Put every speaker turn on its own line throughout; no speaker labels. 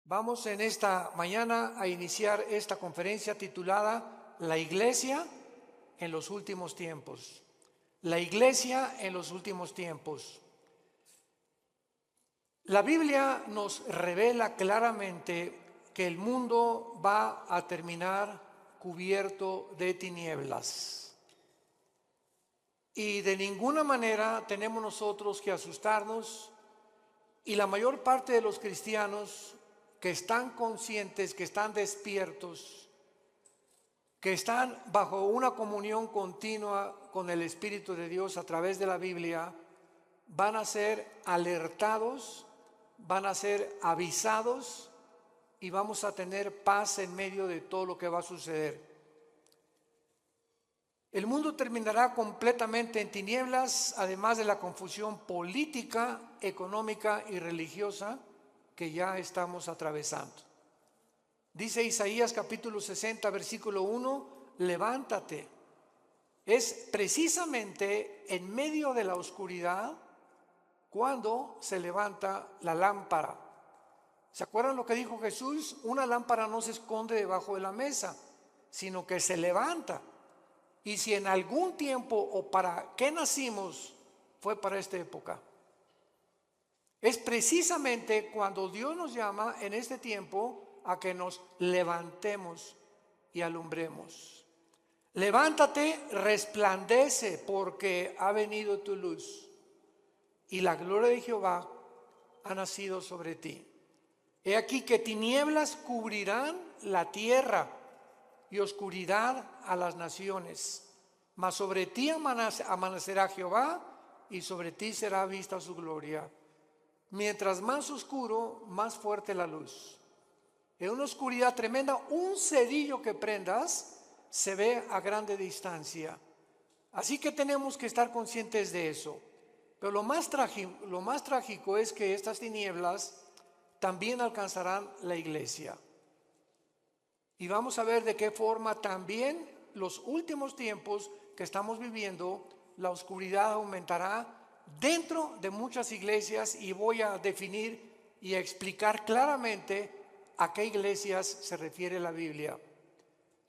Vamos en esta mañana a iniciar esta conferencia titulada La Iglesia en los últimos tiempos. La Iglesia en los últimos tiempos. La Biblia nos revela claramente que el mundo va a terminar cubierto de tinieblas. Y de ninguna manera tenemos nosotros que asustarnos, y la mayor parte de los cristianos que están conscientes, que están despiertos, que están bajo una comunión continua con el Espíritu de Dios a través de la Biblia, van a ser alertados, van a ser avisados y vamos a tener paz en medio de todo lo que va a suceder. El mundo terminará completamente en tinieblas, además de la confusión política, económica y religiosa que ya estamos atravesando. Dice Isaías capítulo 60, versículo 1, levántate. Es precisamente en medio de la oscuridad cuando se levanta la lámpara. ¿Se acuerdan lo que dijo Jesús? Una lámpara no se esconde debajo de la mesa, sino que se levanta. Y si en algún tiempo o para qué nacimos fue para esta época. Es precisamente cuando Dios nos llama en este tiempo a que nos levantemos y alumbremos. Levántate, resplandece, porque ha venido tu luz y la gloria de Jehová ha nacido sobre ti. He aquí que tinieblas cubrirán la tierra y oscuridad a las naciones, mas sobre ti amanecerá Jehová y sobre ti será vista su gloria. Mientras más oscuro, más fuerte la luz. En una oscuridad tremenda, un cerillo que prendas se ve a grande distancia. Así que tenemos que estar conscientes de eso. Pero lo más trágico es que estas tinieblas también alcanzarán la iglesia. Y vamos a ver de qué forma también los últimos tiempos que estamos viviendo, la oscuridad aumentará dentro de muchas iglesias, y voy a definir y a explicar claramente a qué iglesias se refiere la Biblia.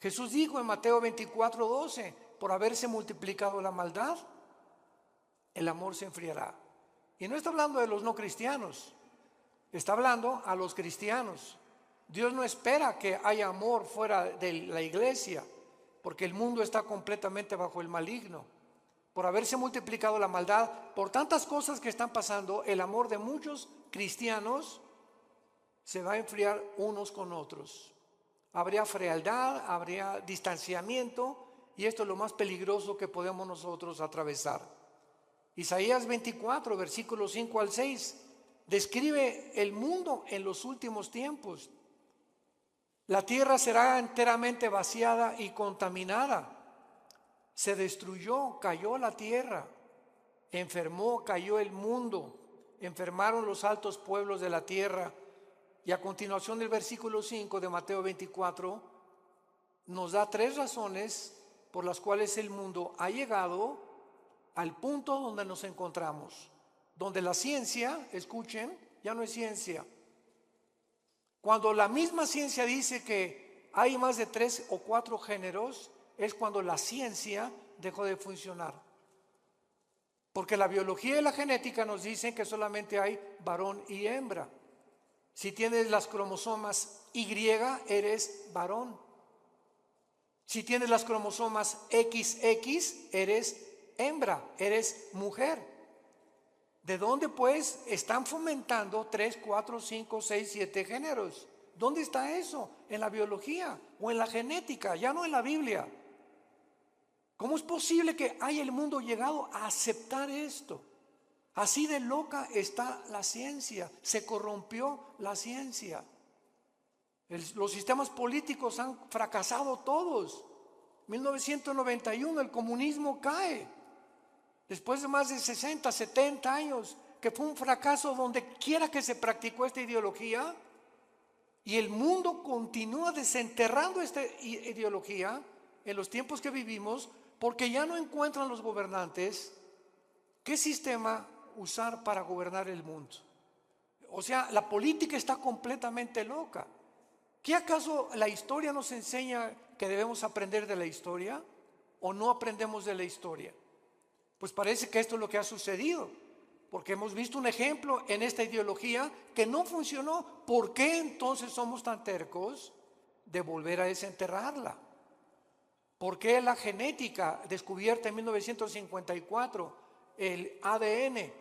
Jesús dijo en Mateo 24:12, por haberse multiplicado la maldad, el amor se enfriará. Y no está hablando de los no cristianos, está hablando a los cristianos. Dios no espera que haya amor fuera de la iglesia, porque el mundo está completamente bajo el maligno. Por haberse multiplicado la maldad, por tantas cosas que están pasando, el amor de muchos cristianos se va a enfriar unos con otros. Habría frialdad, habría distanciamiento, y esto es lo más peligroso que podemos nosotros atravesar. Isaías 24, versículos 5 al 6, describe el mundo en los últimos tiempos. La tierra será enteramente vaciada y contaminada. Se destruyó, cayó la tierra, enfermó, cayó el mundo, enfermaron los altos pueblos de la tierra. Y a continuación del versículo 5 de Mateo 24 nos da 3 razones por las cuales el mundo ha llegado al punto donde nos encontramos, donde la ciencia, escuchen, ya no es ciencia. Cuando la misma ciencia dice que hay más de 3 o 4 géneros, es cuando la ciencia dejó de funcionar. Porque la biología y la genética nos dicen que solamente hay varón y hembra. Si tienes las cromosomas Y, eres varón. Si tienes las cromosomas XX, eres hembra, eres mujer. ¿De dónde pues están fomentando 3, 4, 5, 6, 7 géneros? ¿Dónde está eso? En la biología o en la genética, ya no en la Biblia. ¿Cómo es posible que haya el mundo llegado a aceptar esto? Así de loca está la ciencia, se corrompió la ciencia. Los sistemas políticos han fracasado todos. 1991 el comunismo cae. Después de más de 60, 70 años, que fue un fracaso donde quiera que se practicó esta ideología, y el mundo continúa desenterrando esta ideología en los tiempos que vivimos, porque ya no encuentran los gobernantes qué sistema usar para gobernar el mundo. O sea, la política está completamente loca. ¿Qué acaso la historia nos enseña que debemos aprender de la historia o no aprendemos de la historia? Pues parece que esto es lo que ha sucedido, porque hemos visto un ejemplo en esta ideología que no funcionó. ¿Por qué entonces somos tan tercos de volver a desenterrarla? ¿Por qué la genética descubierta en 1954, el ADN,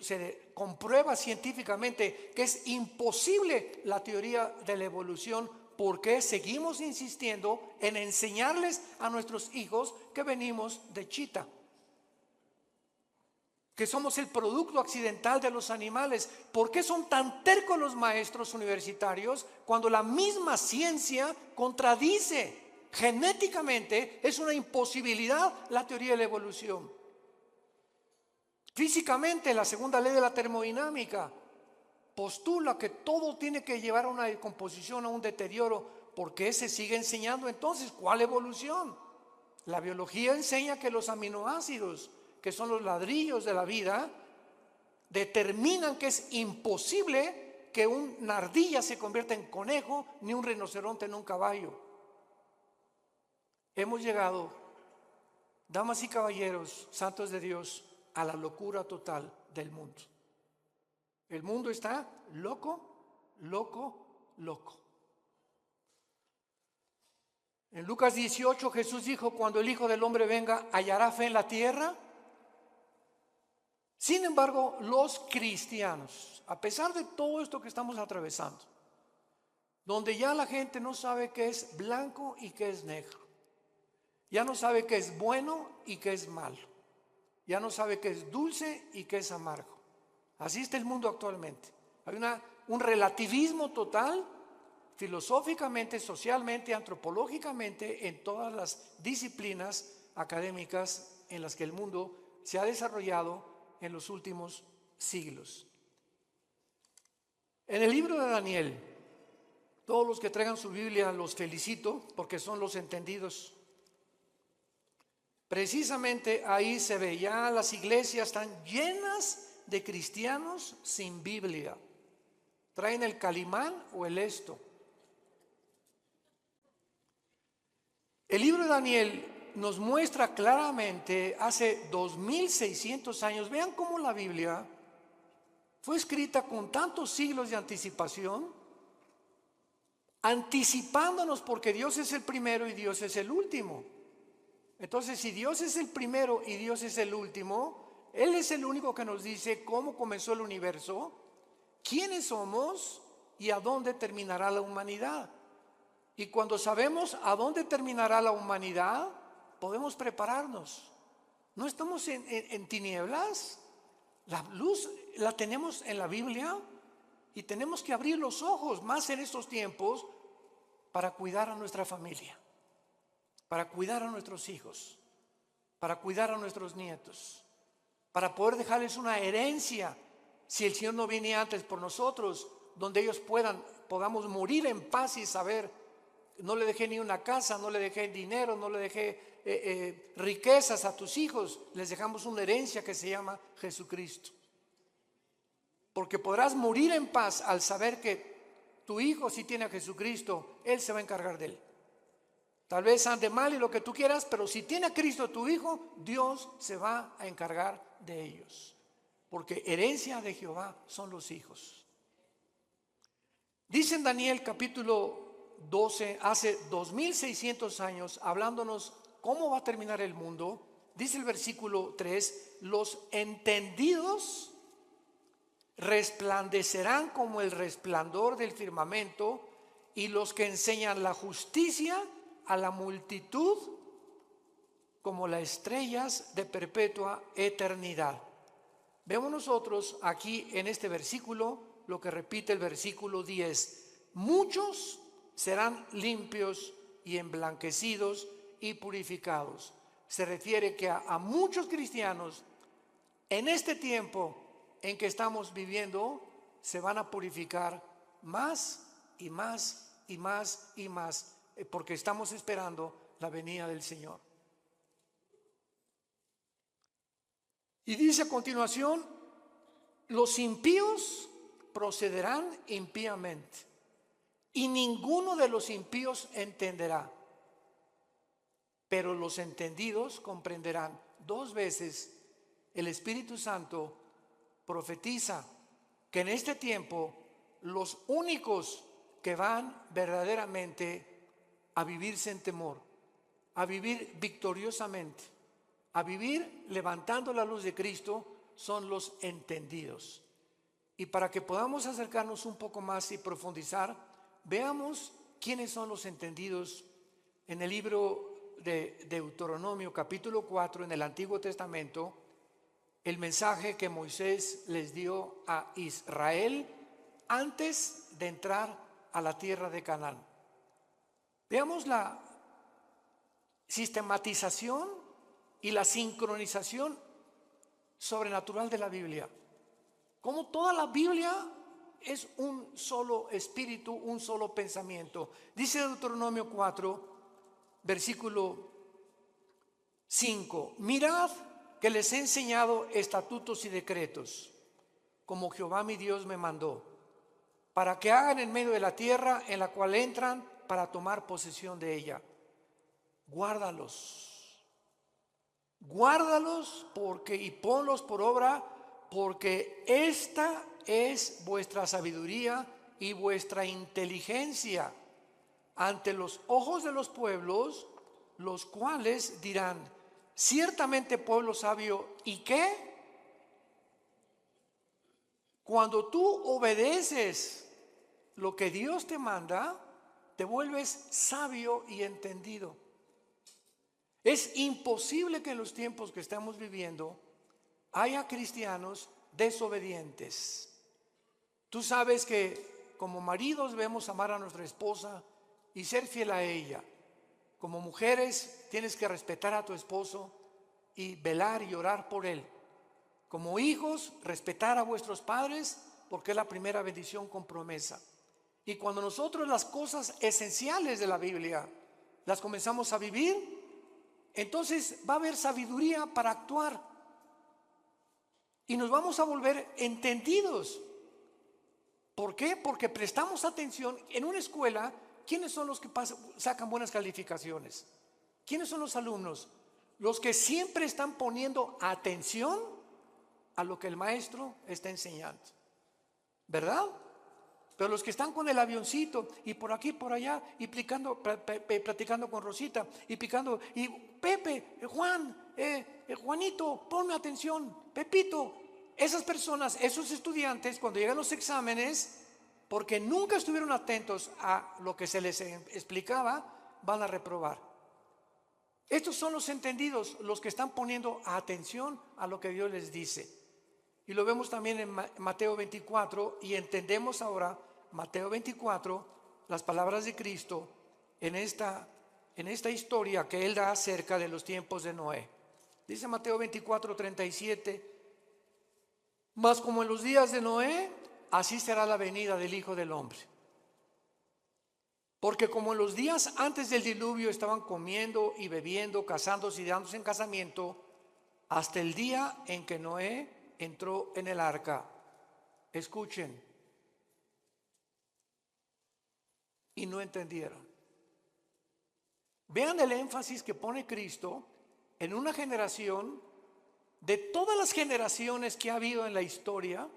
se comprueba científicamente que es imposible la teoría de la evolución? ¿Por qué seguimos insistiendo en enseñarles a nuestros hijos que venimos de chita? Que somos el producto accidental de los animales. ¿Por qué son tan tercos los maestros universitarios cuando la misma ciencia contradice? Genéticamente es una imposibilidad la teoría de la evolución. Físicamente, la segunda ley de la termodinámica postula que todo tiene que llevar a una decomposición, a un deterioro. ¿Por qué se sigue enseñando entonces? ¿Cuál evolución? La biología enseña que los aminoácidos, que son los ladrillos de la vida, determinan que es imposible que una ardilla se convierta en conejo, ni un rinoceronte en un caballo. Hemos llegado, damas y caballeros, santos de Dios, a la locura total del mundo. El mundo está loco, loco, loco. En Lucas 18 Jesús dijo: cuando el Hijo del Hombre venga, ¿hallará fe en la tierra? Sin embargo, los cristianos, a pesar de todo esto que estamos atravesando, donde ya la gente no sabe qué es blanco y qué es negro, ya no sabe qué es bueno y qué es malo, ya no sabe qué es dulce y qué es amargo. Así está el mundo actualmente. Hay un relativismo total, filosóficamente, socialmente, antropológicamente, en todas las disciplinas académicas en las que el mundo se ha desarrollado en los últimos siglos. En el libro de Daniel, todos los que traigan su Biblia los felicito, porque son los entendidos. Precisamente ahí se ve, ya las iglesias están llenas de cristianos sin Biblia. Traen el Calimán o el Esto. El libro de Daniel nos muestra claramente hace 2600 años. Vean cómo la Biblia fue escrita con tantos siglos de anticipación, anticipándonos, porque Dios es el primero y Dios es el último. Entonces, si Dios es el primero y Dios es el último, Él es el único que nos dice cómo comenzó el universo, quiénes somos y a dónde terminará la humanidad. Y cuando sabemos a dónde terminará la humanidad, podemos prepararnos. No estamos en tinieblas. La luz la tenemos en la Biblia y tenemos que abrir los ojos más en estos tiempos para cuidar a nuestra familia, para cuidar a nuestros hijos, para cuidar a nuestros nietos, para poder dejarles una herencia, si el Señor no viene antes por nosotros, donde ellos podamos morir en paz y saber: no le dejé ni una casa, no le dejé dinero, no le dejé riquezas a tus hijos, les dejamos una herencia que se llama Jesucristo. Porque podrás morir en paz al saber que tu hijo, si tiene a Jesucristo, Él se va a encargar de él. Tal vez ande mal y lo que tú quieras, pero si tiene a Cristo tu hijo, Dios se va a encargar de ellos. Porque herencia de Jehová son los hijos. Dice en Daniel capítulo 12, hace 2600 años, hablándonos cómo va a terminar el mundo, dice el versículo 3: los entendidos resplandecerán como el resplandor del firmamento, y los que enseñan la justicia a la multitud como las estrellas de perpetua eternidad. Vemos nosotros aquí en este versículo lo que repite el versículo 10: muchos serán limpios y emblanquecidos y purificados. Se refiere que a muchos cristianos en este tiempo en que estamos viviendo se van a purificar más y más y más y más, porque estamos esperando la venida del Señor. Y dice a continuación: los impíos procederán impíamente, y ninguno de los impíos entenderá, pero los entendidos comprenderán. 2 veces el Espíritu Santo profetiza que en este tiempo los únicos que van verdaderamente a vivir sin temor, a vivir victoriosamente, a vivir levantando la luz de Cristo, son los entendidos. Y para que podamos acercarnos un poco más y profundizar, veamos quiénes son los entendidos en el libro de Deuteronomio capítulo 4 en el Antiguo Testamento, el mensaje que Moisés les dio a Israel antes de entrar a la tierra de Canaán. Veamos la sistematización y la sincronización sobrenatural de la Biblia. Como toda la Biblia es un solo espíritu, un solo pensamiento. Dice Deuteronomio 4, versículo 5: mirad que les he enseñado estatutos y decretos, como Jehová mi Dios me mandó, para que hagan en medio de la tierra en la cual entran para tomar posesión de ella. Guárdalos, guárdalos y ponlos por obra, porque esta es vuestra sabiduría y vuestra inteligencia ante los ojos de los pueblos, los cuales dirán: ciertamente pueblo sabio. ¿Y qué? Cuando tú obedeces lo que Dios te manda, te vuelves sabio y entendido. Es imposible que en los tiempos que estamos viviendo haya cristianos desobedientes. Tú sabes que como maridos debemos amar a nuestra esposa y ser fiel a ella. Como mujeres tienes que respetar a tu esposo y velar y orar por él. Como hijos, respetar a vuestros padres, porque es la primera bendición con promesa. Y cuando nosotros las cosas esenciales de la Biblia las comenzamos a vivir, entonces va a haber sabiduría para actuar y nos vamos a volver entendidos. ¿Por qué? Porque prestamos atención. En una escuela, ¿quiénes son los que sacan buenas calificaciones? ¿Quiénes son los alumnos? Los que siempre están poniendo atención a lo que el maestro está enseñando, ¿verdad? Pero los que están con el avioncito y por aquí, por allá, y platicando con Rosita, y picando, y Pepe, Juan, Juanito, ponme atención, Pepito. Esas personas, esos estudiantes, cuando llegan los exámenes, porque nunca estuvieron atentos a lo que se les explicaba, van a reprobar. Estos son los entendidos, los que están poniendo atención a lo que Dios les dice. Y lo vemos también en Mateo 24, y entendemos ahora Mateo 24, las palabras de Cristo en esta historia que Él da acerca de los tiempos de Noé. Dice Mateo 24, 37: mas como en los días de Noé, así será la venida del Hijo del Hombre. Porque como en los días antes del diluvio estaban comiendo y bebiendo, casándose y dándose en casamiento, hasta el día en que Noé entró en el arca. Escuchen. Y no entendieron. Vean el énfasis que pone Cristo en una generación. De todas las generaciones que ha habido en la historia,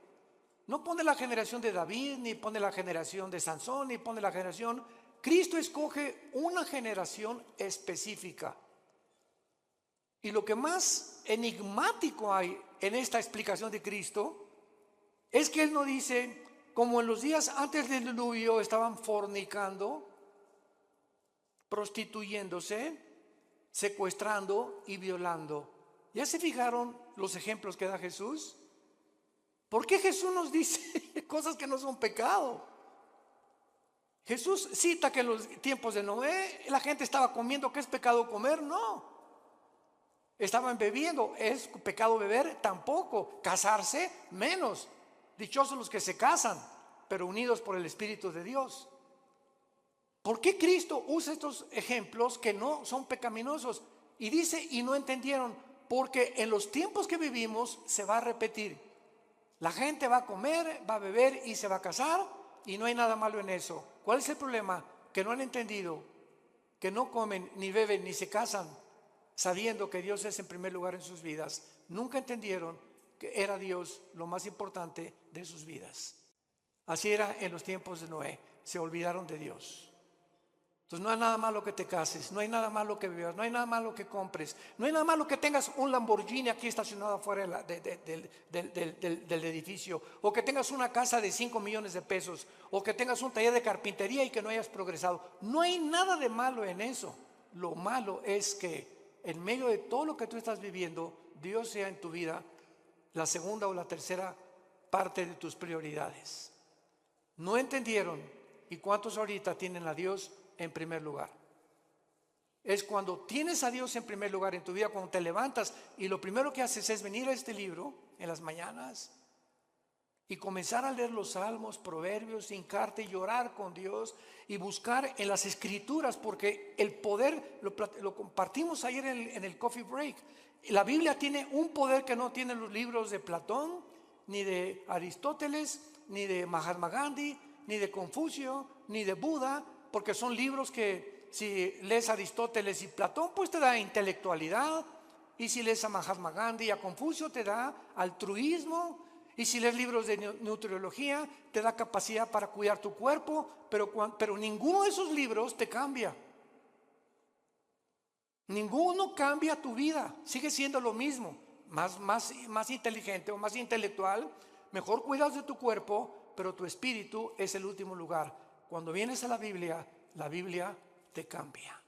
no pone la generación de David, ni pone la generación de Sansón, ni pone la generación. Cristo escoge una generación específica. Y lo que más enigmático hay en esta explicación de Cristo es que Él no dice: como en los días antes del diluvio estaban fornicando, prostituyéndose, secuestrando y violando. ¿Ya se fijaron los ejemplos que da Jesús? ¿Por qué Jesús nos dice cosas que no son pecado? Jesús cita que en los tiempos de Noé la gente estaba comiendo. ¿Qué es pecado comer? No. Estaban bebiendo. ¿Es pecado beber? Tampoco. Casarse, menos. Dichosos los que se casan, pero unidos por el Espíritu de Dios. ¿Por qué Cristo usa estos ejemplos que no son pecaminosos? Y dice: y no entendieron. Porque en los tiempos que vivimos se va a repetir. La gente va a comer, va a beber y se va a casar y no hay nada malo en eso. ¿Cuál es el problema? Que no han entendido que no comen, ni beben, ni se casan sabiendo que Dios es en primer lugar en sus vidas. Nunca entendieron que era Dios lo más importante de sus vidas. Así era en los tiempos de Noé. Se olvidaron de Dios. Entonces no hay nada malo que te cases, no hay nada malo que vivas, no hay nada malo que compres, no hay nada malo que tengas un Lamborghini aquí estacionado afuera del edificio, o que tengas una casa de 5 millones de pesos, o que tengas un taller de carpintería y que no hayas progresado. No hay nada de malo en eso. Lo malo es que en medio de todo lo que tú estás viviendo, Dios sea en tu vida la segunda o la tercera parte de tus prioridades. No entendieron. ¿Y cuántos ahorita tienen a Dios en primer lugar? Es cuando tienes a Dios en primer lugar en tu vida, cuando te levantas y lo primero que haces es venir a este libro en las mañanas y comenzar a leer los salmos, proverbios, hincarte y llorar con Dios y buscar en las escrituras, porque el poder lo compartimos ayer en el coffee break. La Biblia tiene un poder que no tienen los libros de Platón, ni de Aristóteles, ni de Mahatma Gandhi, ni de Confucio, ni de Buda, porque son libros que si lees a Aristóteles y Platón, pues te da intelectualidad, y si lees a Mahatma Gandhi y a Confucio te da altruismo, y si lees libros de nutriología te da capacidad para cuidar tu cuerpo, pero ninguno de esos libros te cambia. Ninguno cambia tu vida, sigue siendo lo mismo, más inteligente o más intelectual, mejor cuidas de tu cuerpo, pero tu espíritu es el último lugar. Cuando vienes a la Biblia te cambia.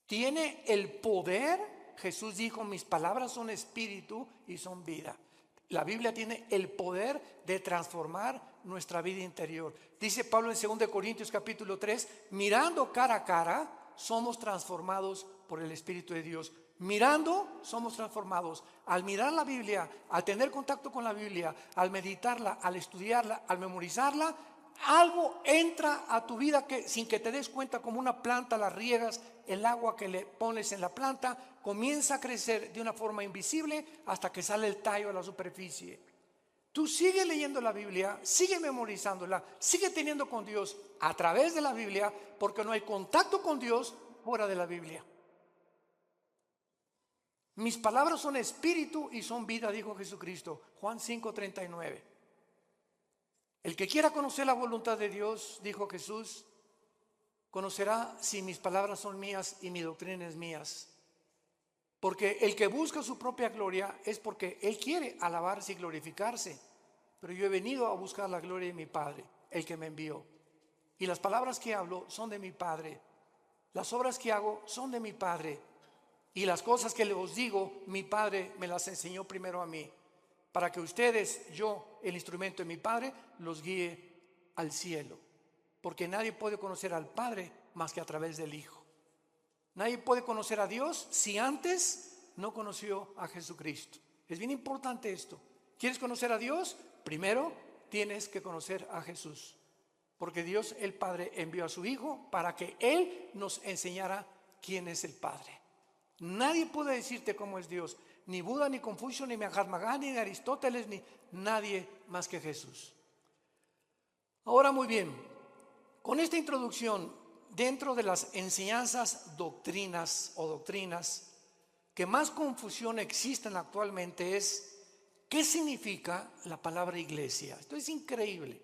Tiene el poder. Jesús dijo: mis palabras son espíritu y son vida. La Biblia tiene el poder de transformar nuestra vida interior. Dice Pablo en 2 Corintios capítulo 3: mirando cara a cara somos transformados por el Espíritu de Dios. Mirando somos transformados. Al mirar la Biblia, al tener contacto con la Biblia, al meditarla, al estudiarla, al memorizarla, algo entra a tu vida que sin que te des cuenta, como una planta la riegas, el agua que le pones en la planta comienza a crecer de una forma invisible hasta que sale el tallo a la superficie. Tú sigue leyendo la Biblia, sigue memorizándola, sigue teniendo con Dios a través de la Biblia, porque no hay contacto con Dios fuera de la Biblia. Mis palabras son espíritu y son vida, dijo Jesucristo, Juan 5:39. El que quiera conocer la voluntad de Dios, dijo Jesús, conocerá si mis palabras son mías y mi doctrina es mías. Porque el que busca su propia gloria es porque él quiere alabarse y glorificarse. Pero yo he venido a buscar la gloria de mi Padre, el que me envió. Y las palabras que hablo son de mi Padre. Las obras que hago son de mi Padre. Y las cosas que les digo, mi Padre me las enseñó primero a mí, para que ustedes, yo, el instrumento de mi Padre, los guíe al cielo. Porque nadie puede conocer al Padre más que a través del Hijo. Nadie puede conocer a Dios si antes no conoció a Jesucristo. Es bien importante esto. ¿Quieres conocer a Dios? Primero tienes que conocer a Jesús. Porque Dios el Padre envió a su Hijo para que Él nos enseñara quién es el Padre. Nadie puede decirte cómo es Dios. Ni Buda, ni Confucio, ni Mahatma Gandhi, ni Aristóteles, ni nadie más que Jesús. Ahora muy bien, con esta introducción, dentro de las enseñanzas doctrinas que más confusión existen actualmente es: ¿qué significa la palabra iglesia? Esto es increíble.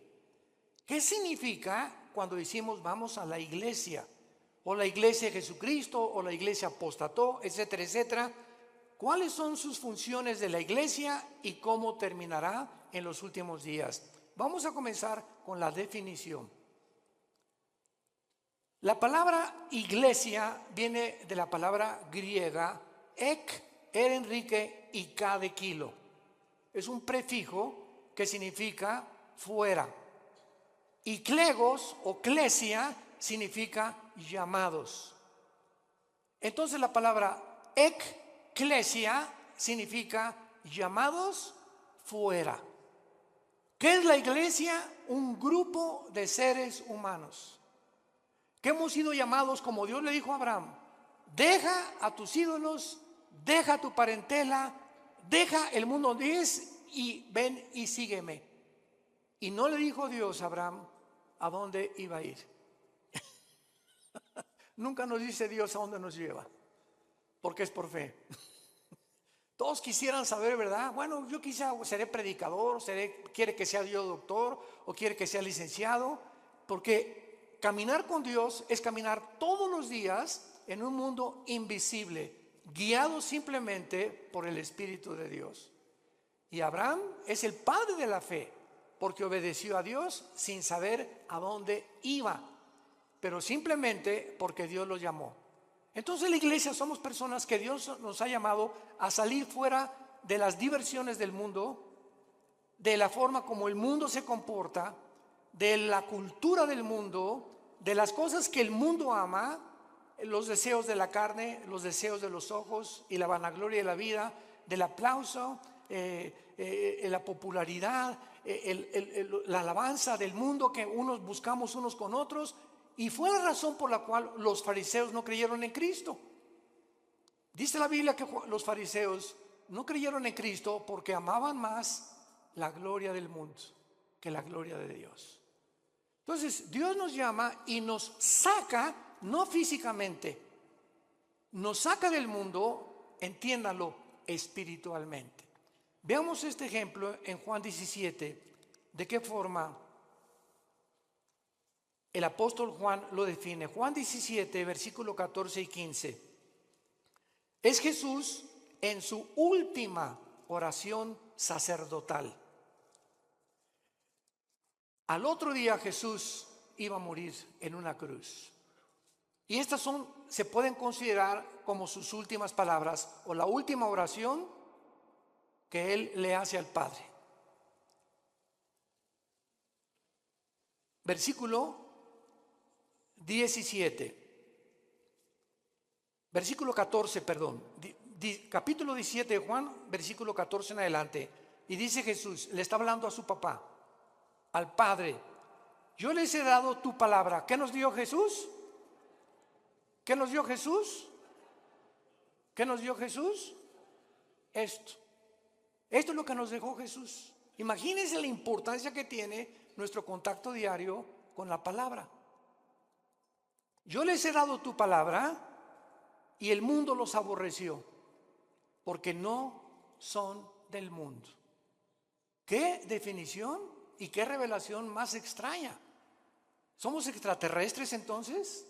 ¿Qué significa cuando decimos vamos a la iglesia? O la iglesia de Jesucristo, o la iglesia apostató, etcétera, etcétera. ¿Cuáles son sus funciones de la iglesia y cómo terminará en los últimos días? Vamos a comenzar con la definición. La palabra iglesia viene de la palabra griega ek, Enrique y K de kilo. Es un prefijo que significa fuera. Y clegos o clesia significa llamados. Entonces la palabra eclesia significa llamados fuera. ¿Qué es la iglesia? Un grupo de seres humanos que hemos sido llamados, como Dios le dijo a Abraham: deja a tus ídolos, deja tu parentela, deja el mundo donde es y ven y sígueme. Y no le dijo Dios a Abraham a dónde iba a ir. Nunca nos dice Dios a dónde nos lleva, porque es por fe. Todos quisieran saber, ¿verdad? Bueno, yo quizá seré predicador, quiere que sea Dios doctor o quiere que sea licenciado, porque caminar con Dios es caminar todos los días en un mundo invisible, guiado simplemente por el Espíritu de Dios. Y Abraham es el padre de la fe, porque obedeció a Dios sin saber a dónde iba, pero simplemente porque Dios lo llamó. Entonces la iglesia somos personas que Dios nos ha llamado a salir fuera de las diversiones del mundo, de la forma como el mundo se comporta, de la cultura del mundo, de las cosas que el mundo ama, los deseos de la carne, los deseos de los ojos y la vanagloria de la vida, del aplauso, la popularidad, la alabanza del mundo que unos buscamos unos con otros. Y fue la razón por la cual los fariseos no creyeron en Cristo. Dice la Biblia que los fariseos no creyeron en Cristo porque amaban más la gloria del mundo que la gloria de Dios. Entonces Dios nos llama y nos saca, no físicamente, nos saca del mundo, entiéndalo, espiritualmente. Veamos este ejemplo en Juan 17, de qué forma el apóstol Juan lo define. Juan 17, versículo 14 y 15. Es Jesús en su última oración sacerdotal. Al otro día Jesús iba a morir en una cruz. Y estas se pueden considerar como sus últimas palabras o la última oración que él le hace al Padre. Versículo 14, capítulo 17 de Juan, versículo 14 en adelante. Y dice Jesús, le está hablando a su papá, al Padre: yo les he dado tu palabra. ¿Qué nos dio Jesús? ¿Qué nos dio Jesús? ¿Qué nos dio Jesús? Esto es lo que nos dejó Jesús. Imagínense la importancia que tiene nuestro contacto diario con la palabra. Yo les he dado tu palabra y el mundo los aborreció, porque no son del mundo. ¿Qué definición y qué revelación más extraña? ¿Somos extraterrestres entonces?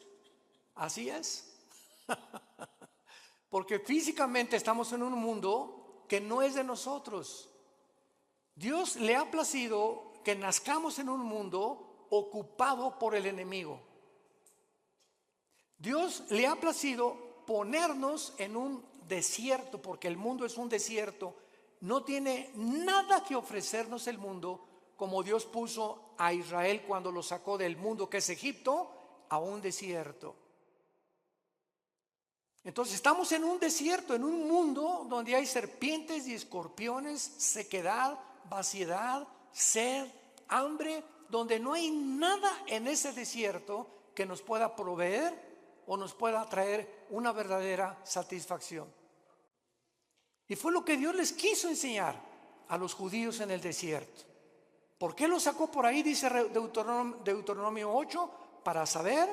Así es. Porque físicamente estamos en un mundo que no es de nosotros. Dios le ha placido que nazcamos en un mundo ocupado por el enemigo. Dios le ha placido ponernos en un desierto, porque el mundo es un desierto. No tiene nada que ofrecernos el mundo, como Dios puso a Israel cuando lo sacó del mundo que es Egipto a un desierto. Entonces estamos en un desierto, en un mundo donde hay serpientes y escorpiones, sequedad, vaciedad, sed, hambre, donde no hay nada en ese desierto que nos pueda proveer o nos pueda traer una verdadera satisfacción. Y fue lo que Dios les quiso enseñar a los judíos en el desierto. ¿Por qué los sacó por ahí? Dice Deuteronomio 8, para saber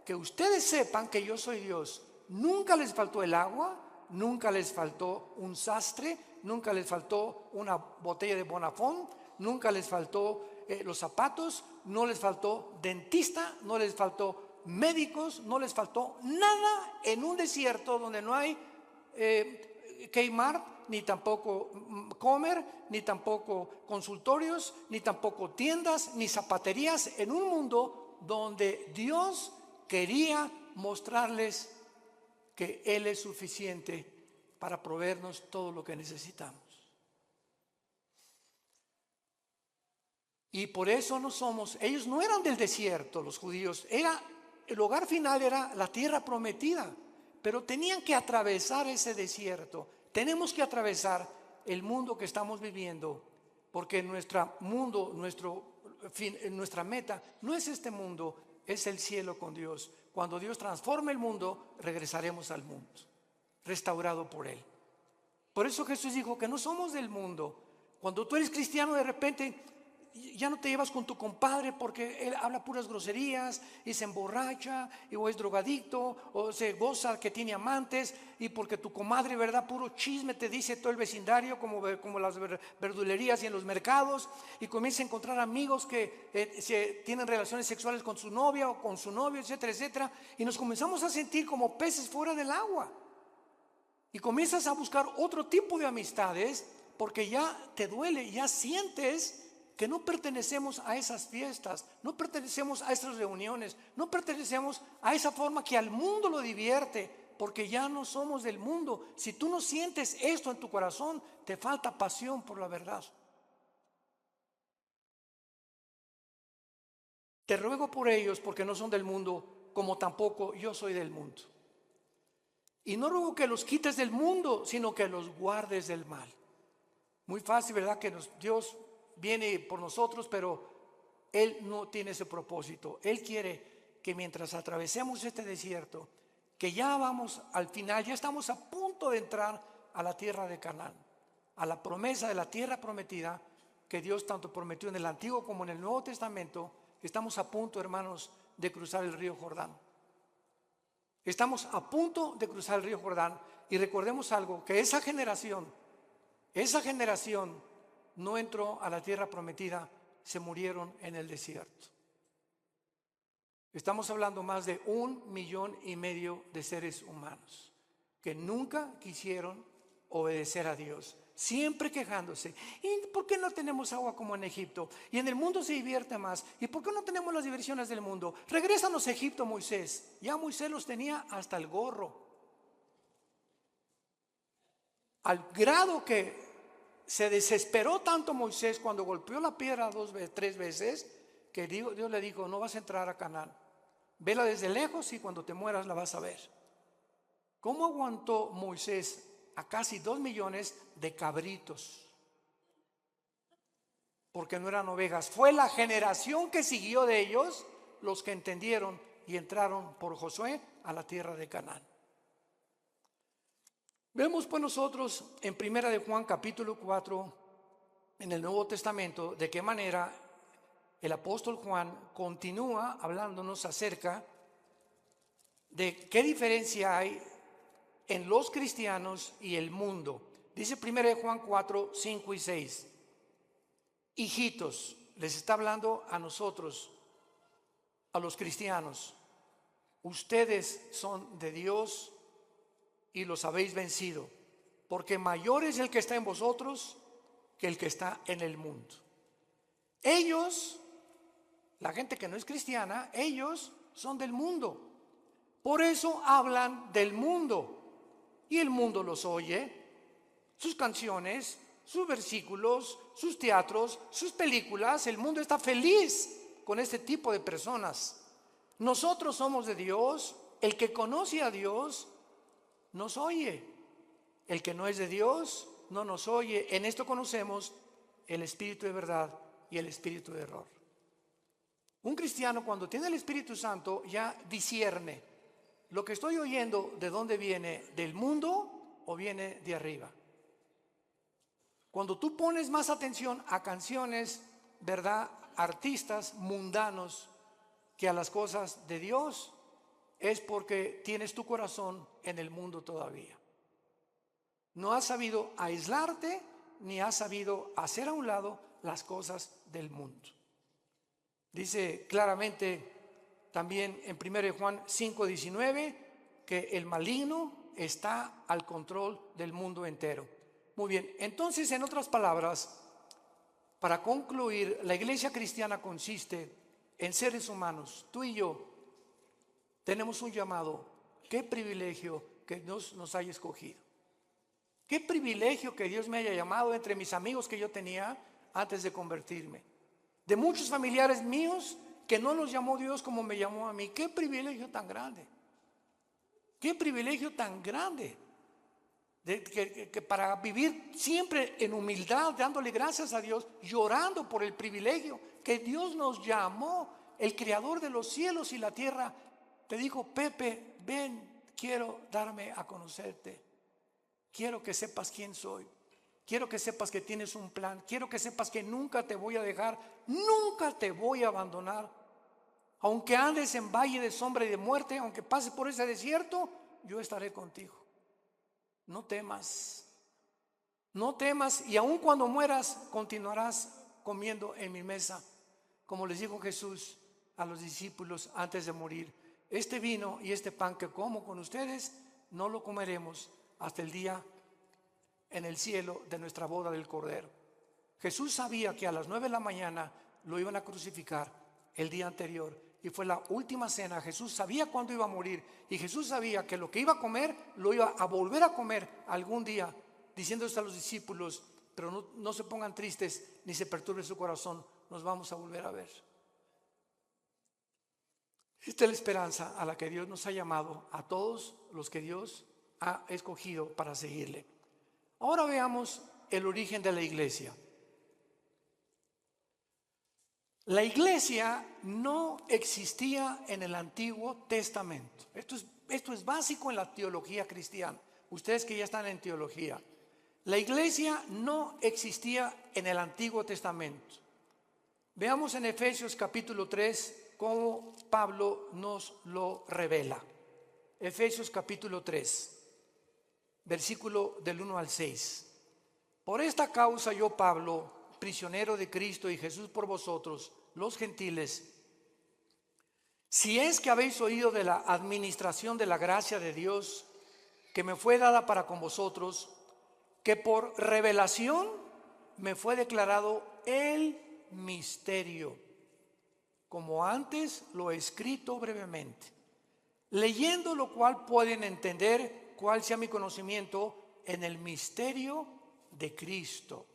que ustedes sepan que yo soy Dios. Nunca les faltó el agua, nunca les faltó un sastre, nunca les faltó una botella de Bonafón, nunca les faltó los zapatos, no les faltó dentista, no les faltó médicos, no les faltó nada en un desierto donde no hay Kmart, ni tampoco Comer, ni tampoco consultorios, ni tampoco tiendas, ni zapaterías, en un mundo donde Dios quería mostrarles que Él es suficiente para proveernos todo lo que necesitamos. Y por eso ellos no eran del desierto, los judíos, el hogar final era la tierra prometida, pero tenían que atravesar ese desierto. Tenemos que atravesar el mundo que estamos viviendo, porque nuestra meta no es este mundo, es el cielo con Dios. Cuando Dios transforme el mundo, regresaremos al mundo, restaurado por Él. Por eso Jesús dijo que no somos del mundo, Cuando tú eres cristiano, de repente ya no te llevas con tu compadre porque él habla puras groserías y se emborracha o es drogadicto o se goza que tiene amantes, y porque tu comadre, verdad, puro chisme te dice todo el vecindario, como las verdulerías y en los mercados, y comienza a encontrar amigos que tienen relaciones sexuales con su novia o con su novio, etcétera, etcétera, y nos comenzamos a sentir como peces fuera del agua, y comienzas a buscar otro tipo de amistades porque ya te duele, ya sientes que no pertenecemos a esas fiestas, no pertenecemos a esas reuniones, no pertenecemos a esa forma que al mundo lo divierte, porque ya no somos del mundo. Si tú no sientes esto en tu corazón, te falta pasión por la verdad. Te ruego por ellos, porque no son del mundo, como tampoco yo soy del mundo. Y no ruego que los quites del mundo, sino que los guardes del mal. Muy fácil, ¿verdad? Que Dios viene por nosotros, pero Él no tiene ese propósito. Él quiere que mientras atravesemos este desierto, que ya vamos al final, ya estamos a punto de entrar a la tierra de Canaán, a la promesa de la tierra prometida que Dios tanto prometió en el Antiguo como en el Nuevo Testamento. Estamos a punto, hermanos, de cruzar el río Jordán. Estamos a punto de cruzar el río Jordán, y recordemos algo, que esa generación no entró a la tierra prometida, se murieron en el desierto. Estamos hablando más de 1,5 millones de seres humanos que nunca quisieron obedecer a Dios, siempre quejándose. ¿Y por qué no tenemos agua como en Egipto? Y en el mundo se divierte más. ¿Y por qué no tenemos las diversiones del mundo? Regrésanos a Egipto, Moisés. Ya Moisés los tenía hasta el gorro, al grado que se desesperó tanto Moisés cuando golpeó la piedra 3 veces, que Dios le dijo: no vas a entrar a Canaán, vela desde lejos y cuando te mueras la vas a ver. ¿Cómo aguantó Moisés a casi 2 millones de cabritos? Porque no eran ovejas. Fue la generación que siguió de ellos los que entendieron y entraron por Josué a la tierra de Canaán. Vemos pues nosotros en Primera de Juan capítulo 4 en el Nuevo Testamento de qué manera el apóstol Juan continúa hablándonos acerca de qué diferencia hay en los cristianos y el mundo. Dice Primera de Juan 4, 5 y 6: hijitos, les está hablando a nosotros, a los cristianos, ustedes son de Dios y los habéis vencido, porque mayor es el que está en vosotros que el que está en el mundo. Ellos, la gente que no es cristiana, ellos son del mundo, por eso hablan del mundo, y el mundo los oye, sus canciones, sus versículos, sus teatros, sus películas. El mundo está feliz con este tipo de personas. Nosotros somos de Dios. El que conoce a Dios nos oye. El que no es de Dios no nos oye. En esto conocemos el espíritu de verdad y el espíritu de error. Un cristiano, cuando tiene el Espíritu Santo, ya discierne: lo que estoy oyendo, ¿de dónde viene? ¿Del mundo o viene de arriba? Cuando tú pones más atención a canciones, ¿verdad?, artistas mundanos, que a las cosas de Dios, es porque tienes tu corazón en el mundo todavía. No has sabido aislarte, ni has sabido hacer a un lado las cosas del mundo. Dice claramente también en 1 Juan 5:19 que el maligno está al control del mundo entero. Muy bien, entonces, en otras palabras, para concluir, la iglesia cristiana consiste en seres humanos. Tú y yo tenemos un llamado. Qué privilegio que Dios nos haya escogido. Qué privilegio que Dios me haya llamado entre mis amigos que yo tenía antes de convertirme. De muchos familiares míos que no los llamó Dios como me llamó a mí. Qué privilegio tan grande. Qué privilegio tan grande. Que para vivir siempre en humildad, dándole gracias a Dios, llorando por el privilegio que Dios nos llamó. El creador de los cielos y la tierra te dijo: Pepe, ven, quiero darme a conocerte, quiero que sepas quién soy, quiero que sepas que tienes un plan, quiero que sepas que nunca te voy a dejar, nunca te voy a abandonar. Aunque andes en valle de sombra y de muerte, aunque pases por ese desierto, yo estaré contigo. No temas, no temas, y aun cuando mueras, continuarás comiendo en mi mesa, como les dijo Jesús a los discípulos antes de morir. Este vino y este pan que como con ustedes, no lo comeremos hasta el día en el cielo de nuestra boda del Cordero. Jesús sabía que a las 9 de la mañana lo iban a crucificar el día anterior, y fue la última cena. Jesús sabía cuándo iba a morir, y Jesús sabía que lo que iba a comer lo iba a volver a comer algún día, diciéndose a los discípulos: pero no se pongan tristes ni se perturbe su corazón, nos vamos a volver a ver. Esta es la esperanza a la que Dios nos ha llamado a todos los que Dios ha escogido para seguirle. Ahora veamos el origen de la iglesia. La iglesia no existía en el Antiguo Testamento. Esto es básico en la teología cristiana. Ustedes que ya están en teología, la iglesia no existía en el Antiguo Testamento. Veamos en Efesios capítulo 3 cómo Pablo nos lo revela. Efesios capítulo 3, versículo del 1 al 6. Por esta causa yo, Pablo, prisionero de Cristo y Jesús por vosotros, los gentiles, si es que habéis oído de la administración de la gracia de Dios que me fue dada para con vosotros, que por revelación me fue declarado el misterio, como antes lo he escrito brevemente, leyendo lo cual pueden entender cuál sea mi conocimiento en el misterio de Cristo.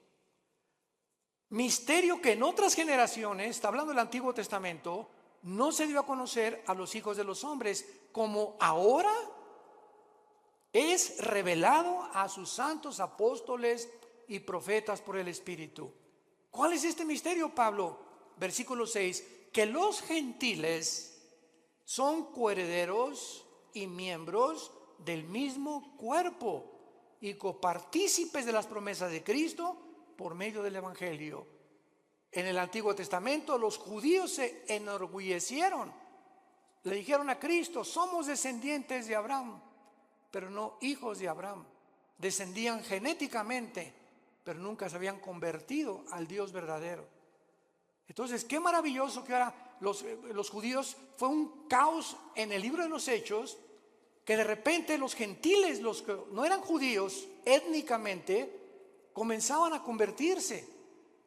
Misterio que en otras generaciones, está hablando del Antiguo Testamento, no se dio a conocer a los hijos de los hombres, como ahora es revelado a sus santos apóstoles y profetas por el Espíritu. ¿Cuál es este misterio, Pablo? Versículo 6, que los gentiles son coherederos y miembros del mismo cuerpo y copartícipes de las promesas de Cristo por medio del Evangelio. En el Antiguo Testamento los judíos se enorgullecieron, le dijeron a Cristo: somos descendientes de Abraham, pero no hijos de Abraham. Descendían genéticamente, pero nunca se habían convertido al Dios verdadero. Entonces, qué maravilloso que ahora los judíos, fue un caos en el libro de los Hechos, que de repente los gentiles, los que no eran judíos étnicamente, comenzaban a convertirse.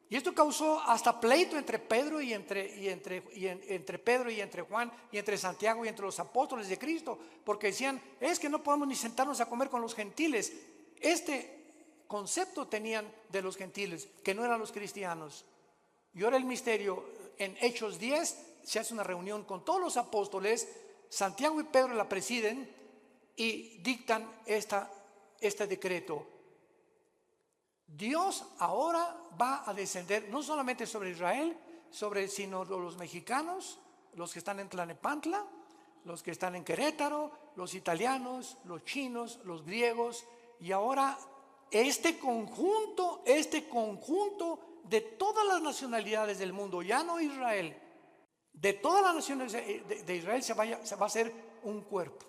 Y esto causó hasta pleito entre Pedro y entre Pedro y entre Juan y entre Santiago y entre los apóstoles de Cristo, porque decían: es que no podemos ni sentarnos a comer con los gentiles. Este concepto tenían de los gentiles, que no eran los cristianos. Y ahora el misterio, en Hechos 10 se hace una reunión con todos los apóstoles, Santiago y Pedro la presiden y dictan este decreto. Dios ahora va a descender no solamente sobre Israel, sino los mexicanos, los que están en Tlalnepantla, los que están en Querétaro, los italianos, los chinos, los griegos, y ahora este conjunto de todas las nacionalidades del mundo, ya no Israel, de todas las naciones de Israel se va a hacer un cuerpo,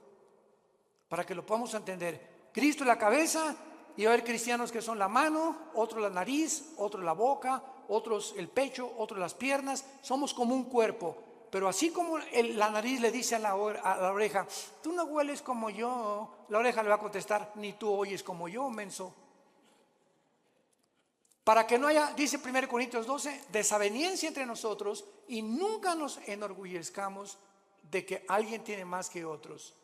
para que lo podamos entender. Cristo es la cabeza, y va a haber cristianos que son la mano, otros la nariz, otros la boca, otros el pecho, otros las piernas. Somos como un cuerpo. Pero así como la nariz le dice a la oreja: tú no hueles como yo, la oreja le va a contestar: ni tú oyes como yo, menso. Para que no haya, dice 1 Corintios 12, desaveniencia entre nosotros, y nunca nos enorgullezcamos de que alguien tiene más que otros.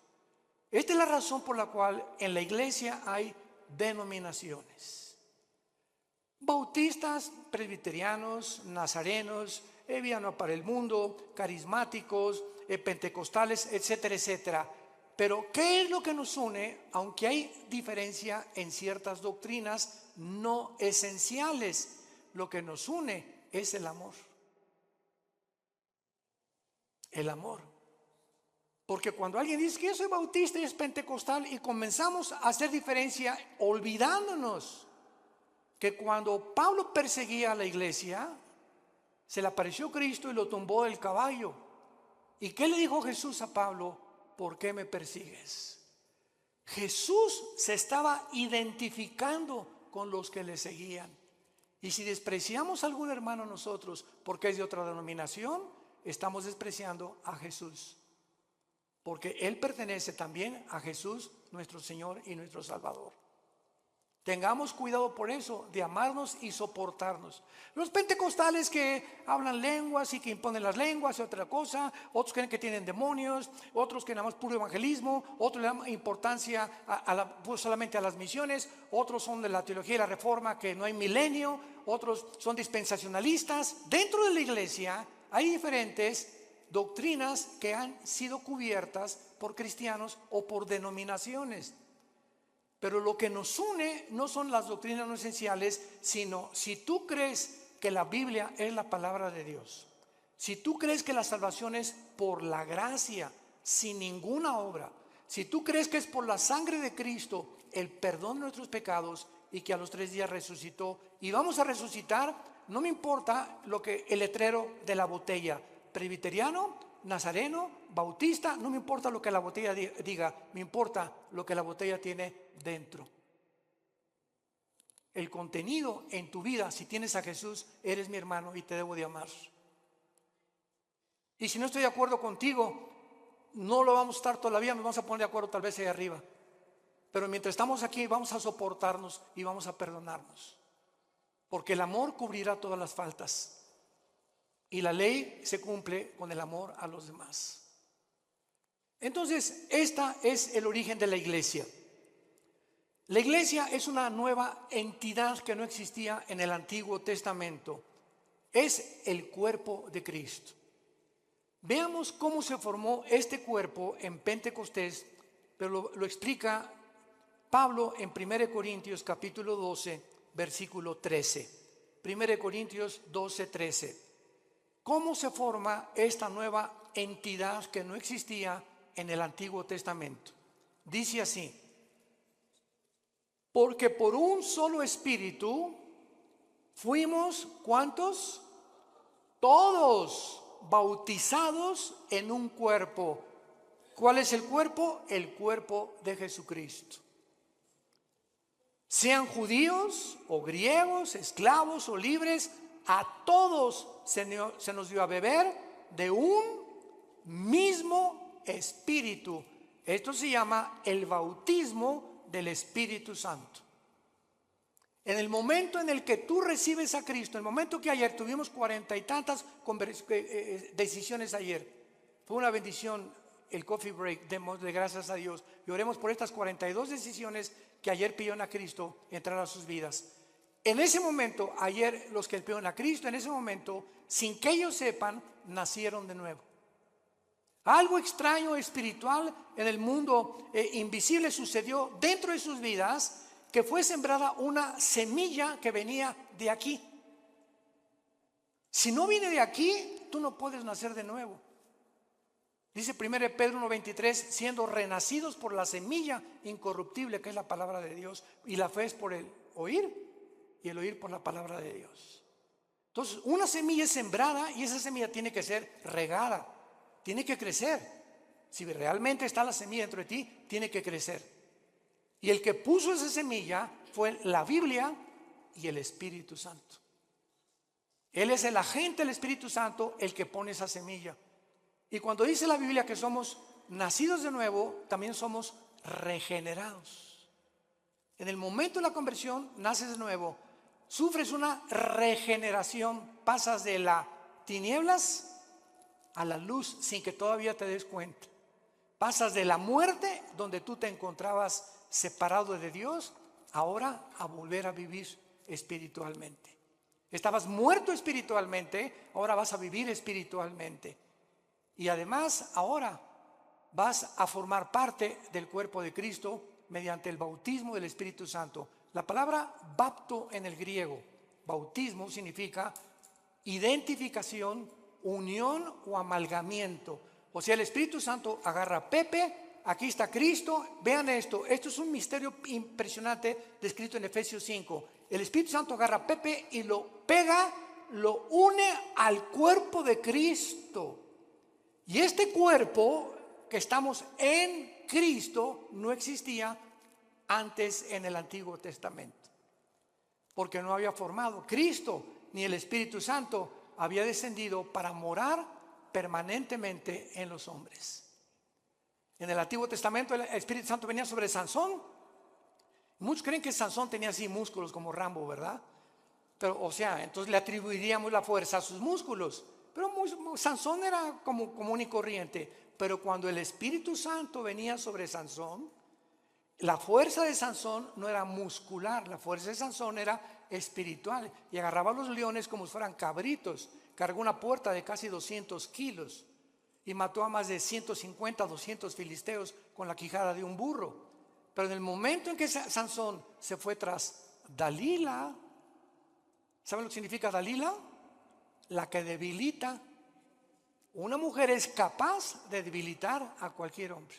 Esta es la razón por la cual en la iglesia hay denominaciones: bautistas, presbiterianos, nazarenos, Viano para el Mundo, carismáticos, pentecostales, etcétera, etcétera. Pero ¿qué es lo que nos une? Aunque hay diferencia en ciertas doctrinas no esenciales, lo que nos une es el amor. El amor. Porque cuando alguien dice que yo soy bautista y es pentecostal, y comenzamos a hacer diferencia olvidándonos que cuando Pablo perseguía a la iglesia, se le apareció Cristo y lo tumbó del caballo. ¿Y qué le dijo Jesús a Pablo? ¿Por qué me persigues? Jesús se estaba identificando con los que le seguían. Y si despreciamos a algún hermano nosotros porque es de otra denominación, estamos despreciando a Jesús, porque Él pertenece también a Jesús, nuestro Señor y nuestro Salvador. Tengamos cuidado por eso, de amarnos y soportarnos. Los pentecostales que hablan lenguas y que imponen las lenguas y otra cosa, otros creen que tienen demonios, otros que nada más puro evangelismo, otros le dan importancia pues solamente a las misiones, otros son de la teología y la reforma, que no hay milenio, otros son dispensacionalistas. Dentro de la iglesia hay diferentes doctrinas que han sido cubiertas por cristianos o por denominaciones. Pero lo que nos une no son las doctrinas no esenciales, sino si tú crees que la Biblia es la palabra de Dios, si tú crees que la salvación es por la gracia, sin ninguna obra, si tú crees que es por la sangre de Cristo el perdón de nuestros pecados y que a los 3 días resucitó y vamos a resucitar, no me importa lo que el letrero de la botella, presbiteriano, nazareno, bautista, no me importa lo que la botella diga, me importa lo que la botella tiene dentro. El contenido en tu vida, si tienes a Jesús, eres mi hermano y te debo de amar. Y si no estoy de acuerdo contigo, no lo vamos a estar todavía, nos vamos a poner de acuerdo tal vez ahí arriba. Pero mientras estamos aquí vamos a soportarnos y vamos a perdonarnos, porque el amor cubrirá todas las faltas. Y la ley se cumple con el amor a los demás. Entonces, esta es el origen de la iglesia. La iglesia es una nueva entidad que no existía en el Antiguo Testamento. Es el cuerpo de Cristo. Veamos cómo se formó este cuerpo en Pentecostés, pero lo explica Pablo en 1 Corintios capítulo 12, versículo 13. 1 Corintios 12, 13. ¿Cómo se forma esta nueva entidad que no existía en el Antiguo Testamento? Dice así: porque por un solo espíritu fuimos, ¿cuántos? Todos bautizados en un cuerpo. ¿Cuál es el cuerpo? El cuerpo de Jesucristo. Sean judíos o griegos, esclavos o libres, a todos se nos dio a beber de un mismo espíritu. Esto se llama el bautismo del Espíritu Santo. En el momento en el que tú recibes a Cristo, en el momento que ayer tuvimos 40 y tantas decisiones ayer, fue una bendición el coffee break, demos de gracias a Dios y oremos por estas 42 decisiones que ayer pidieron a Cristo entrar a sus vidas. En ese momento, ayer los que pidieron a Cristo, en ese momento, sin que ellos sepan, nacieron de nuevo. Algo extraño espiritual en el mundo invisible sucedió dentro de sus vidas, que fue sembrada una semilla que venía de aquí. Si no viene de aquí, tú no puedes nacer de nuevo. Dice 1 Pedro 1:23, siendo renacidos por la semilla incorruptible que es la palabra de Dios, y la fe es por el oír y el oír por la palabra de Dios. Entonces, una semilla es sembrada y esa semilla tiene que ser regada, tiene que crecer. Si realmente está la semilla dentro de ti, tiene que crecer. Y el que puso esa semilla fue la Biblia y el Espíritu Santo. Él es el agente del Espíritu Santo, el que pone esa semilla. Y cuando dice la Biblia que somos nacidos de nuevo, también somos regenerados. En el momento de la conversión, naces de nuevo, sufres una regeneración, pasas de las tinieblas a la luz sin que todavía te des cuenta. Pasas de la muerte, donde tú te encontrabas separado de Dios, ahora a volver a vivir espiritualmente. Estabas muerto espiritualmente, ahora vas a vivir espiritualmente. Y además ahora vas a formar parte del cuerpo de Cristo mediante el bautismo del Espíritu Santo. La palabra bapto en el griego, bautismo, significa identificación, unión o amalgamiento. O sea, el Espíritu Santo agarra a Pepe, aquí está Cristo, vean esto es un misterio impresionante descrito en Efesios 5. El Espíritu Santo agarra a Pepe y lo pega, lo une al cuerpo de Cristo. Y este cuerpo que estamos en Cristo no existía antes en el Antiguo Testamento, porque no había formado. Cristo ni el Espíritu Santo había descendido para morar permanentemente en los hombres. En el Antiguo Testamento el Espíritu Santo venía sobre Sansón. Muchos creen que Sansón tenía así músculos como Rambo, ¿verdad? Pero, o sea, entonces le atribuiríamos la fuerza a sus músculos. Pero Sansón era como común y corriente. Pero cuando el Espíritu Santo venía sobre Sansón, la fuerza de Sansón no era muscular, la fuerza de Sansón era espiritual. Y agarraba a los leones como si fueran cabritos. Cargó una puerta de casi 200 kilos y mató a más de 150, 200 filisteos con la quijada de un burro. Pero en el momento en que Sansón se fue tras Dalila, ¿saben lo que significa Dalila? La que debilita. Una mujer es capaz de debilitar a cualquier hombre.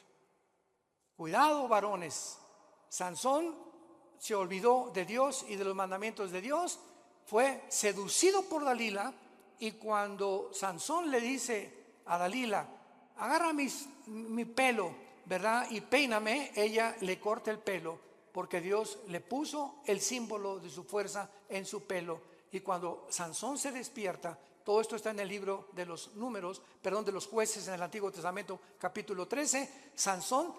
Cuidado, varones. Sansón se olvidó de Dios y de los mandamientos de Dios, fue seducido por Dalila, y cuando Sansón le dice a Dalila, agarra mi pelo, ¿verdad? Y peíname, ella le corta el pelo, porque Dios le puso el símbolo de su fuerza en su pelo. Y cuando Sansón se despierta, todo esto está en el libro de los números, perdón, de los jueces en el Antiguo Testamento, capítulo 13, Sansón,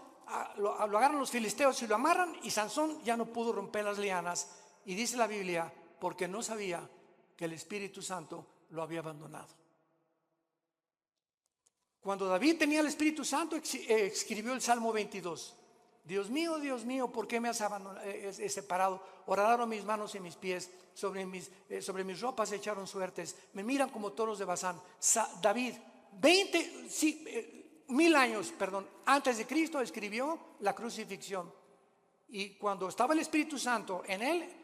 lo agarran los filisteos y lo amarran, y Sansón ya no pudo romper las lianas. Y dice la Biblia, porque no sabía que el Espíritu Santo lo había abandonado. Cuando David tenía el Espíritu Santo, escribió el Salmo 22. Dios mío, ¿por qué me has separado? Horadaron mis manos y mis pies, sobre mis ropas echaron suertes, me miran como toros de Basán. David, 1000 años, antes de Cristo escribió la crucifixión. Y cuando estaba el Espíritu Santo en él,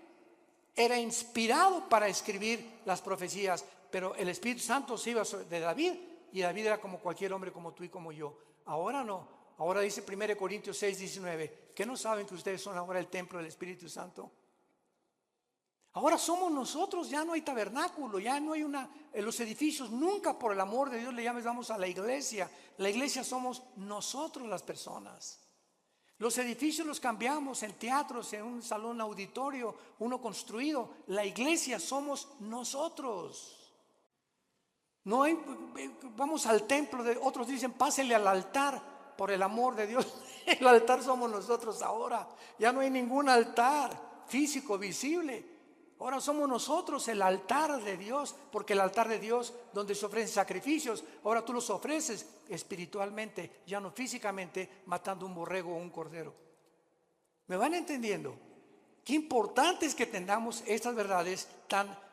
era inspirado para escribir las profecías. Pero el Espíritu Santo se iba de David, y David era como cualquier hombre, como tú y como yo. Ahora no. Ahora dice 1 Corintios 6:19, ¿qué no saben que ustedes son ahora el templo del Espíritu Santo? Ahora somos nosotros, ya no hay tabernáculo, ya no hay en los edificios, nunca, por el amor de Dios, le llamamos a la iglesia. La iglesia somos nosotros las personas. Los edificios los cambiamos en teatros, en un salón auditorio, uno construido. La iglesia somos nosotros. No hay, vamos al templo, otros dicen pásenle al altar. Por el amor de Dios, el altar somos nosotros ahora. Ya no hay ningún altar físico, visible. Ahora somos nosotros el altar de Dios, porque el altar de Dios, donde se ofrecen sacrificios, ahora tú los ofreces espiritualmente, ya no físicamente, matando un borrego o un cordero. ¿Me van entendiendo? Qué importante es que tengamos estas verdades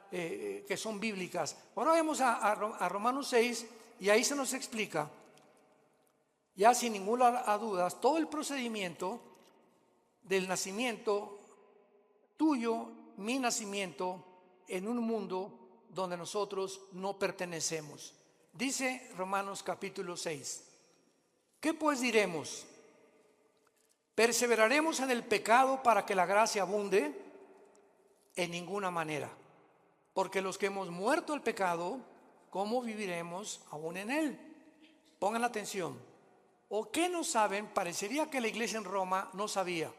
que son bíblicas. Ahora vamos a Romanos 6, y ahí se nos explica, ya sin ninguna duda, todo el procedimiento del nacimiento tuyo, mi nacimiento, en un mundo donde nosotros no pertenecemos. Dice Romanos capítulo 6, ¿qué pues diremos? ¿Perseveraremos en el pecado para que la gracia abunde? En ninguna manera, porque los que hemos muerto al pecado, ¿cómo viviremos aún en él? Pongan atención. ¿O qué no saben? Parecería que la iglesia en Roma no sabía.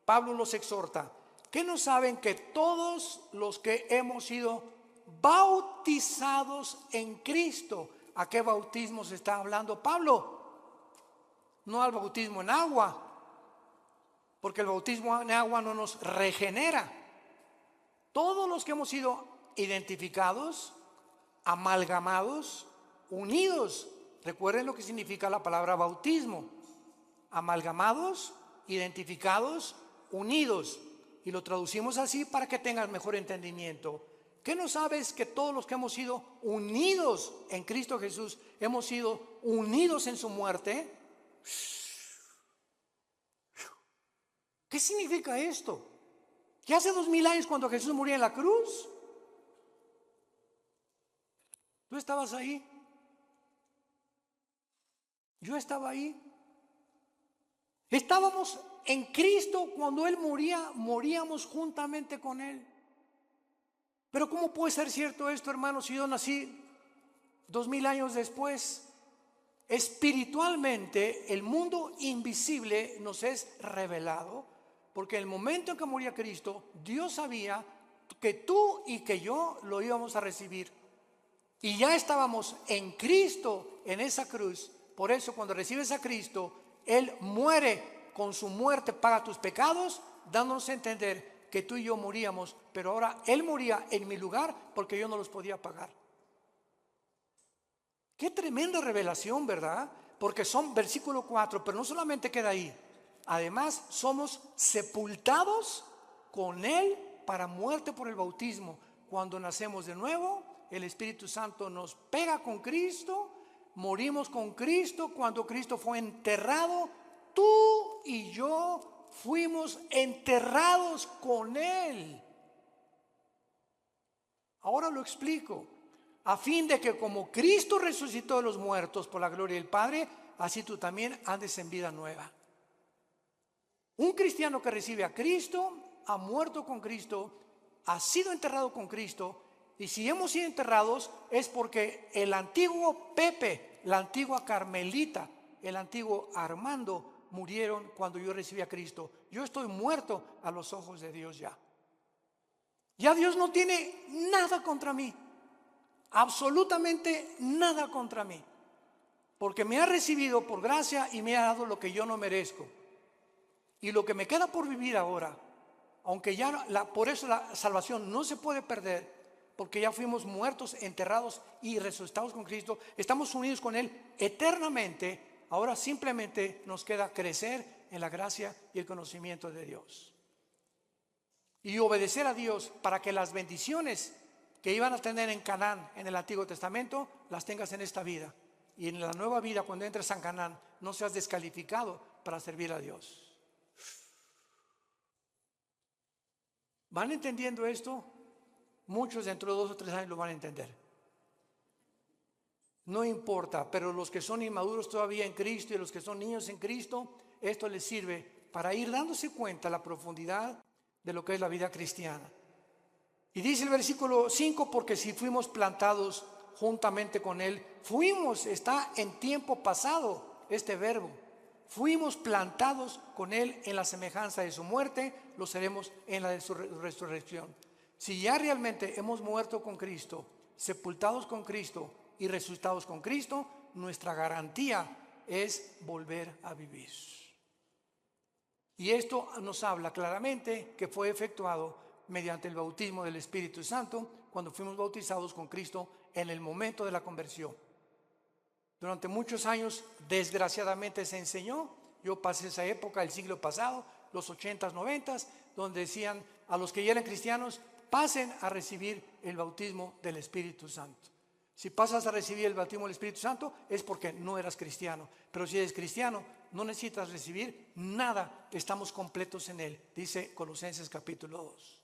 Pablo los exhorta. ¿Qué no saben? Que todos los que hemos sido bautizados en Cristo. ¿A qué bautismo se está hablando Pablo? No al bautismo en agua, porque el bautismo en agua no nos regenera. Todos los que hemos sido identificados, amalgamados, unidos. Recuerden lo que significa la palabra bautismo: amalgamados, identificados, unidos. Y lo traducimos así para que tengan mejor entendimiento. ¿Qué no sabes? Que todos los que hemos sido unidos en Cristo Jesús, hemos sido unidos en su muerte. ¿Qué significa esto? Que hace 2000 años, cuando Jesús murió en la cruz, tú estabas ahí. Yo estaba ahí. Estábamos en Cristo, cuando Él moría, moríamos juntamente con Él. Pero ¿cómo puede ser cierto esto, hermanos, si yo nací 2000 años después? Espiritualmente, el mundo invisible nos es revelado, porque en el momento en que moría Cristo, Dios sabía que tú y que yo lo íbamos a recibir. Y ya estábamos en Cristo, en esa cruz. Por eso cuando recibes a Cristo, Él muere, con su muerte paga tus pecados, dándonos a entender que tú y yo moríamos, pero ahora Él moría en mi lugar porque yo no los podía pagar. Qué tremenda revelación, ¿verdad? Porque son versículo 4, pero no solamente queda ahí. Además, somos sepultados con Él para muerte por el bautismo. Cuando nacemos de nuevo, el Espíritu Santo nos pega con Cristo, morimos con Cristo. Cuando Cristo fue enterrado, tú y yo fuimos enterrados con Él. Ahora lo explico. A fin de que como Cristo resucitó de los muertos por la gloria del Padre, así tú también andes en vida nueva. Un cristiano que recibe a Cristo, ha muerto con Cristo, ha sido enterrado con Cristo, y si hemos sido enterrados es porque el antiguo Pepe, la antigua Carmelita, el antiguo Armando murieron cuando yo recibí a Cristo. Yo estoy muerto a los ojos de Dios ya. Ya Dios no tiene nada contra mí. Absolutamente nada contra mí, porque me ha recibido por gracia y me ha dado lo que yo no merezco. Y lo que me queda por vivir ahora, aunque ya por eso la salvación no se puede perder, porque ya fuimos muertos, enterrados y resucitados con Cristo, estamos unidos con Él eternamente. Ahora simplemente nos queda crecer en la gracia y el conocimiento de Dios y obedecer a Dios para que las bendiciones que iban a tener en Canaán en el Antiguo Testamento, las tengas en esta vida. Y en la nueva vida, cuando entres a Canaán, no seas descalificado para servir a Dios. ¿Van entendiendo esto? Muchos dentro de 2 o 3 años lo van a entender. No importa, pero los que son inmaduros todavía en Cristo y los que son niños en Cristo, esto les sirve para ir dándose cuenta la profundidad de lo que es la vida cristiana. Y dice el versículo 5, porque si fuimos plantados juntamente con Él, fuimos, está en tiempo pasado este verbo, fuimos plantados con Él en la semejanza de su muerte, lo seremos en la de su resurrección. Si ya realmente hemos muerto con Cristo, sepultados con Cristo y resucitados con Cristo, nuestra garantía es volver a vivir. Y esto nos habla claramente que fue efectuado mediante el bautismo del Espíritu Santo, cuando fuimos bautizados con Cristo en el momento de la conversión. Durante muchos años, desgraciadamente, se enseñó, yo pasé esa época, el siglo pasado, los 80s, 90s, donde decían a los que ya eran cristianos, pasen a recibir el bautismo del Espíritu Santo. Si pasas a recibir el bautismo del Espíritu Santo es porque no eras cristiano, pero si eres cristiano no necesitas recibir nada, estamos completos en Él, dice Colosenses capítulo 2.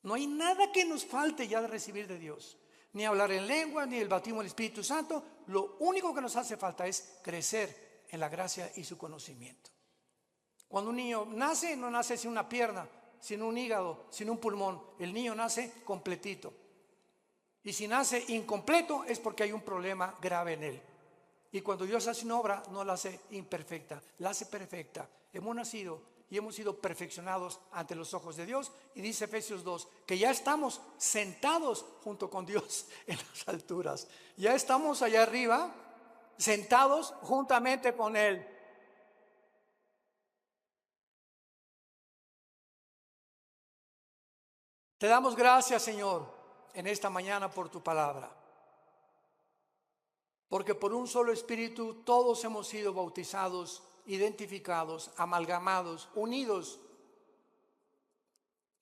No hay nada que nos falte ya de recibir de Dios, ni hablar en lengua, ni el bautismo del Espíritu Santo. Lo único que nos hace falta es crecer en la gracia y su conocimiento. Cuando un niño nace, no nace sin una pierna, sin un hígado, sin un pulmón. El niño nace completito. Y si nace incompleto es porque hay un problema grave en él. Y cuando Dios hace una obra, no la hace imperfecta, la hace perfecta. Hemos nacido y hemos sido perfeccionados ante los ojos de Dios. Y dice Efesios 2, que ya estamos sentados junto con Dios en las alturas. Ya estamos allá arriba, sentados juntamente con Él. Te damos gracias, Señor, en esta mañana por tu palabra. Porque por un solo Espíritu todos hemos sido bautizados, identificados, amalgamados, unidos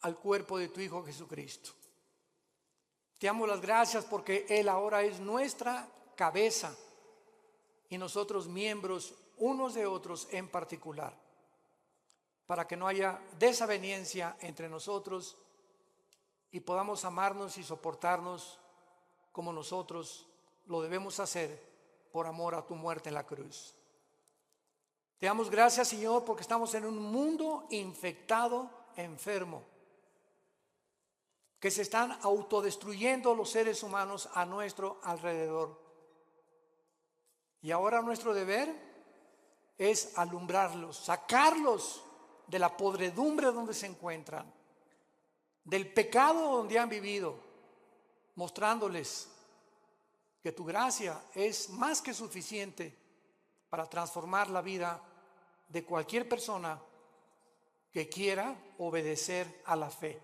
al cuerpo de tu Hijo Jesucristo. Te damos las gracias porque Él ahora es nuestra cabeza y nosotros miembros unos de otros en particular, para que no haya desaveniencia entre nosotros y podamos amarnos y soportarnos como nosotros lo debemos hacer por amor a tu muerte en la cruz. Te damos gracias, Señor, porque estamos en un mundo infectado, enfermo, que se están autodestruyendo los seres humanos a nuestro alrededor. Y ahora nuestro deber es alumbrarlos, sacarlos de la podredumbre donde se encuentran, del pecado donde han vivido, mostrándoles que tu gracia es más que suficiente para transformar la vida de cualquier persona que quiera obedecer a la fe,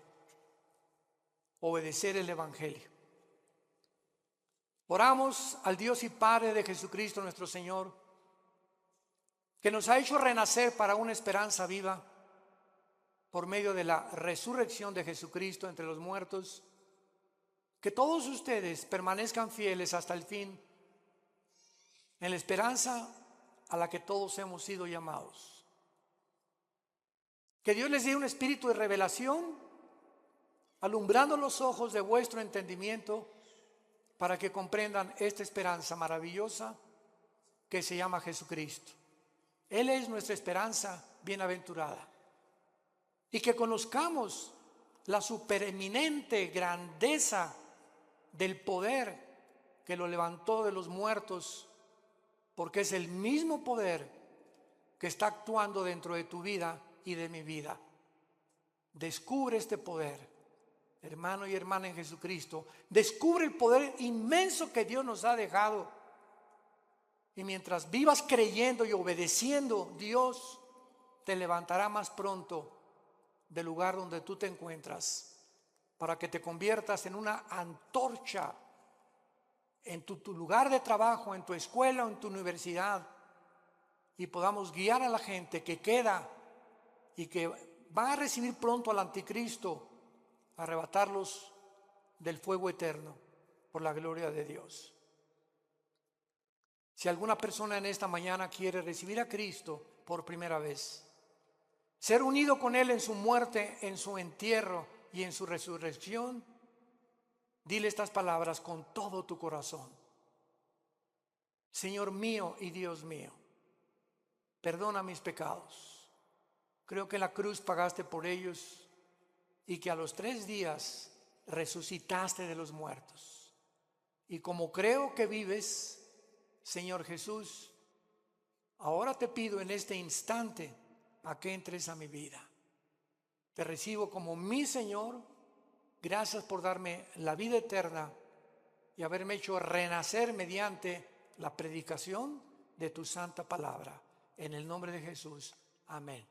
obedecer el Evangelio. Oramos al Dios y Padre de Jesucristo nuestro Señor, que nos ha hecho renacer para una esperanza viva por medio de la resurrección de Jesucristo entre los muertos. Que todos ustedes permanezcan fieles hasta el fin en la esperanza a la que todos hemos sido llamados. Que Dios les dé un espíritu de revelación, alumbrando los ojos de vuestro entendimiento, para que comprendan esta esperanza maravillosa que se llama Jesucristo. Él es nuestra esperanza bienaventurada. Y que conozcamos la supereminente grandeza del poder que lo levantó de los muertos, porque es el mismo poder que está actuando dentro de tu vida y de mi vida. Descubre este poder, hermano y hermana en Jesucristo. Descubre el poder inmenso que Dios nos ha dejado. Y mientras vivas creyendo y obedeciendo, Dios te levantará más pronto del lugar donde tú te encuentras, para que te conviertas en una antorcha en tu lugar de trabajo, en tu escuela o en tu universidad, y podamos guiar a la gente que queda y que va a recibir pronto al anticristo, arrebatarlos del fuego eterno por la gloria de Dios. Si alguna persona en esta mañana quiere recibir a Cristo por primera vez, ser unido con Él en su muerte, en su entierro y en su resurrección, dile estas palabras con todo tu corazón. Señor mío y Dios mío, perdona mis pecados. Creo que en la cruz pagaste por ellos y que a los 3 días resucitaste de los muertos. Y como creo que vives, Señor Jesús, ahora te pido en este instante a que entres a mi vida. Te recibo como mi Señor. Gracias por darme la vida eterna y haberme hecho renacer mediante la predicación de tu santa palabra. En el nombre de Jesús. Amén.